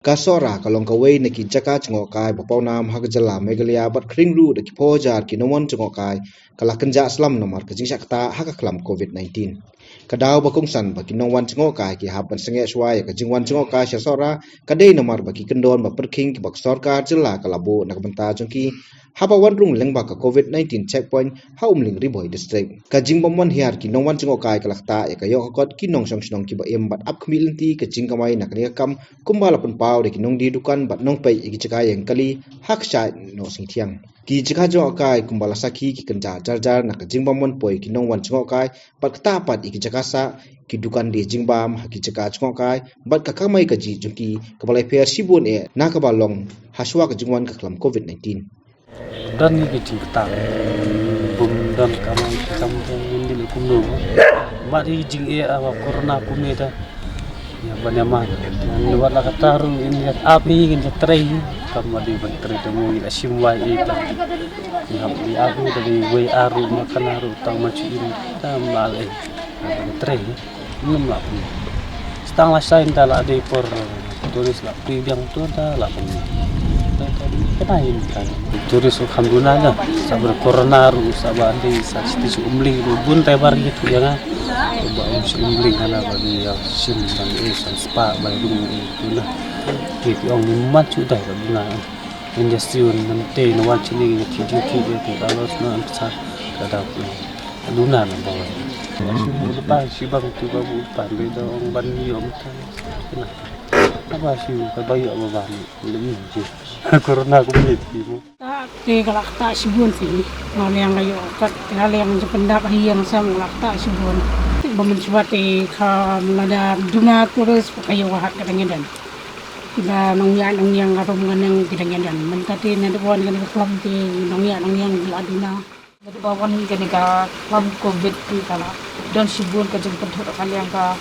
Kasora kalong kawai na ki jaka chengokai bapau nam hakjala Meghalaya bat kringru de ki pojar ki nomon chengokai kala kenja aslam nomor ke jingsakta hakaklam COVID-19. Kadau bakungsan baki nongwan chengokai ki haban senge swaya ke jingwan chengokai syasora kadai nomor baki kendon baperking ki bak sorkar jela kalabu nak benta jongki haba wanrung lengba ka COVID-19 checkpoint haumling riboy district. Kajing bomwan hiar ki nongwan chengokai kalakta ya kayo kot ki nong song sinong ki ba em bat up kmilinti ke jingkamai nak kam kumbala pun pau de kinong di dukan bat nong pei iki cika yang kali hak sha no sing tiang ki cika jo kai kumbala saki ki kenja jar nak jingbam mon poi kinong wan chingo kai bat kata pat iki cika sa ki dukan di jingbam haki cika chingo kai bat kakamai ka ji juki kabala per sibun e nakabalong haswa ka jingwan ka klam COVID-19 dan ni kecil tak bum dan kamai kampung ini lekum no mari jing e apa corona kumeda ya banyak mah luar lah kataru ini api ingin terei kamu di bantri temu ila simwai itu ya di aku dari way aru makan aru tang macam ini tamal terei ini melaku setang lah saya entahlah ada por tulis lah yang tu dah lah kenapa kan turis alhamdulillah sabar corona ru sabar di sati umling bun tebar gitu ya kan bawa umling kana bagi ya sim dan san spa bagi itu lah gitu orang ni macu dah bunga industri nanti nawan sini video itu kalau nak sa kada lunar bawa lupa si bang tu babu pandai dah orang bani om kan apa sih bayi apa bani lebih je corona aku begitu Di kalakta sibun sini, nol yang kayu kat, hal yang sependak yang sama kalakta sibun. Bermencoba di melada dunia terus kayu wahat kadang-kadang. Kita nongyang arum yang kadang-kadang. Mentati nanti bawan kan kelam di nongyang ladina. Jadi bawan kan kelam COVID di kala dan sibun kajeng pentuk kalian ka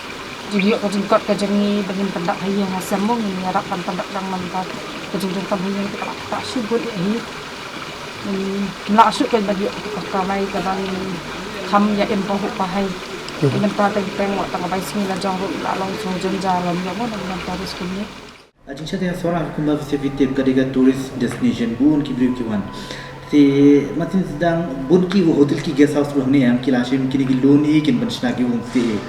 jadi kajeng kot kajengi dengan pendak yang sambung ini harapan pendak yang mantap. Kajeng kami yang kalakta sibun ini. Langsung kan bagi kamai kadang ham ya empoh pahai dengan pada peng waktu ngabai sini lah jauh lalang sojeng jalan ya mau dengan terus kini. Ajin saya yang seorang kumba visitif kadang tourist destination bun ki beliau kiwan. Te macam sedang bun ki hotel ki guest house belum ni am kilasim kini ki loan hi kin bersna ki homestay.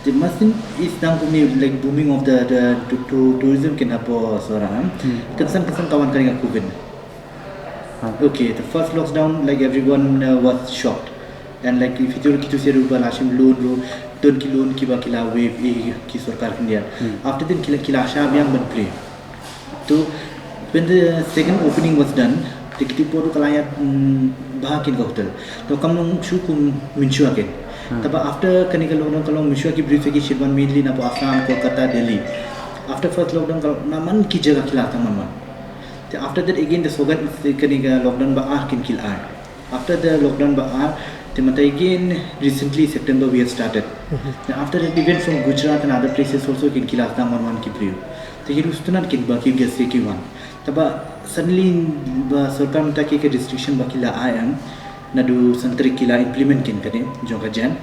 Te macam sedang kumi like booming of the tourism kin apa seorang. Kesan kawan kadang COVID. Okay, the first lockdown, like everyone was shocked, and like if you say rupa lashim loan don ki loan ki ba kila wave ki sarkar India. After then kila asha abhyang ban play. So when the second opening was done, the kiti poru kalaya bahakin ka hotel. So kamong shu kum minshu again. Taba after kanikal lockdown kalong minshu ki brief ki shirban mainly na po Assam, Kolkata, Delhi. After first lockdown kalong naman ki jaga kila taman. After that again the sogat kaniga lockdown ba kin kill art. After the lockdown ba mata again recently September we have started. After that even from Gujarat and other places also kin kill art one ki priyo. So here ustunan kin ba ki gas ki one. Taba suddenly ba sarkar mata ki restriction ba kila ayam nadu santri kila implement kin kane joga jan.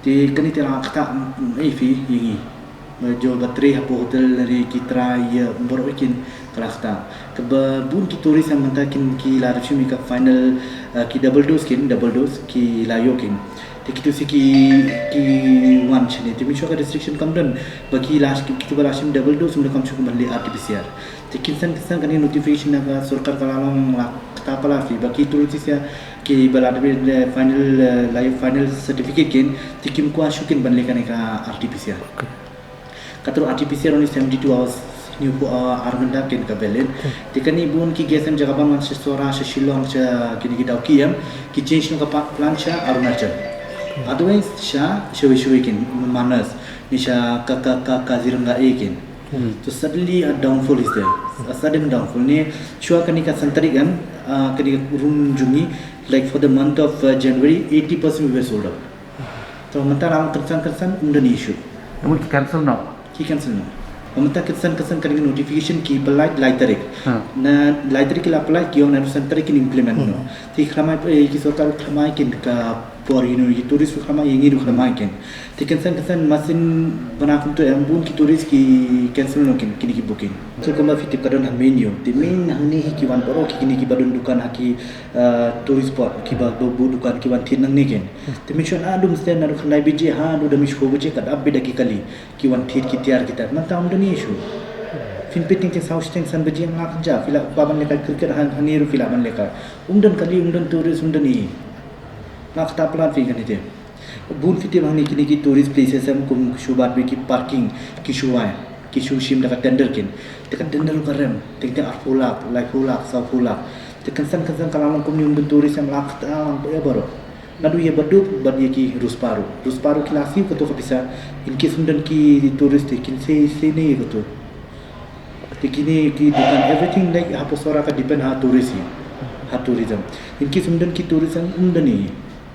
Te kani tera kata fi yingi जो बत्रे हपो होटल रे कितरा ये बरोकिन कलास्ता तब बून की टूरिस्ट हम मनता की लारशुमी का फाइनल की डबल डोज की लायो किन ते कितु से की वन छने ते मिशो का रिस्ट्रिक्शन कम डन बाकी लास्ट की कितु लाशिम डबल डोज उन्हें कम शुरू मल्ले आरटीपीसीआर ते किसान कने नोटिफिकेशन का सरकार कलालों तापला फी बाकी टूरिस्ट से कि बलाडबे फाइनल सर्टिफिकेट किन ते किम को आशुकिन बनले कने का RTPCR Katru RT-PCR only 72 hours new Armanda kin kabelen. Tikani bun ki gesem jaga ban se sora se Shillong se kini kita ukiyam ki change no ka plan sha Arunachal. Otherwise sha shwi kin Manas ni sha ka Kaziranga kin. So suddenly a downfall is there. A sudden downfall ni shwa kani ka santarigan kani room jungi like for the month of January 80% we were sold out. So mata ram tersan undan issue. Namun cancel now. Ki cancel no. Mamata kesan kadang notification ki apply light tarik. Na light tarik ki apply ki orang narusan tarik ki implement no. Ti khamai ki sarkar khamai ki ka por ini turis sama yang ini sama kan tiken san masin bana kum tu ambun ki turis ki cancel no kin kini ki booking so kuma fitip kadon han menu ti main hangni hi ki wan poro ki kini ki badun dukan haki tourist spot ki ba do dukan ki wan thin nang ni ken ti mission adum sten na khnai biji ha do dami shko biji kad abbe daki kali ki wan thir ki tiar kita man ta umdani issue fin pitting ke south steng san biji ngak ja fila paban leka cricket han haniru fila ban leka umdan kali umdan tourist umdani ngak ta plan fi kan ite bun fiti bang ni kini ki tourist places am kum shubat be ki parking ki shuwai ki shushim da tender kin te kan tender karem te te arfulak like fulak sa fulak te kan san kalang kum ni tourist am lak ta lang ya baro nadu ye badu bad ye ki rusparu klasi ko to bisa in ki sundan ki tourist kin se ne ko to te kini ki dukan everything like haposora ka depend ha tourism in ki sundan ki tourism undani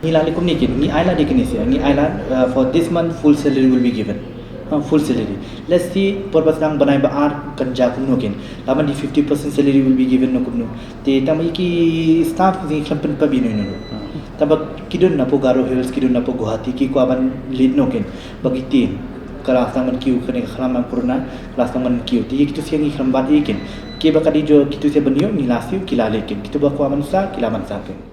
ni lali kum ni kin ni aila de kini se ni aila for this month full salary will be given full salary let's see purpose nang banai ba ar kan ja kum no kin laman di 50% salary will be given no kum no te tamai ki staff ni khampan pa bi no tabak kidon na po Garo Hills kidon na po Guwahati ki ko aban lead no kin bagiti kelas tangan kiu kene khalaman purna kelas tangan kiu ti kitu siang ikhram bat ikin ke bakadi jo kitu se banyo ni lasiu kilalekin kitu ba ko aman sa kilaman sa kin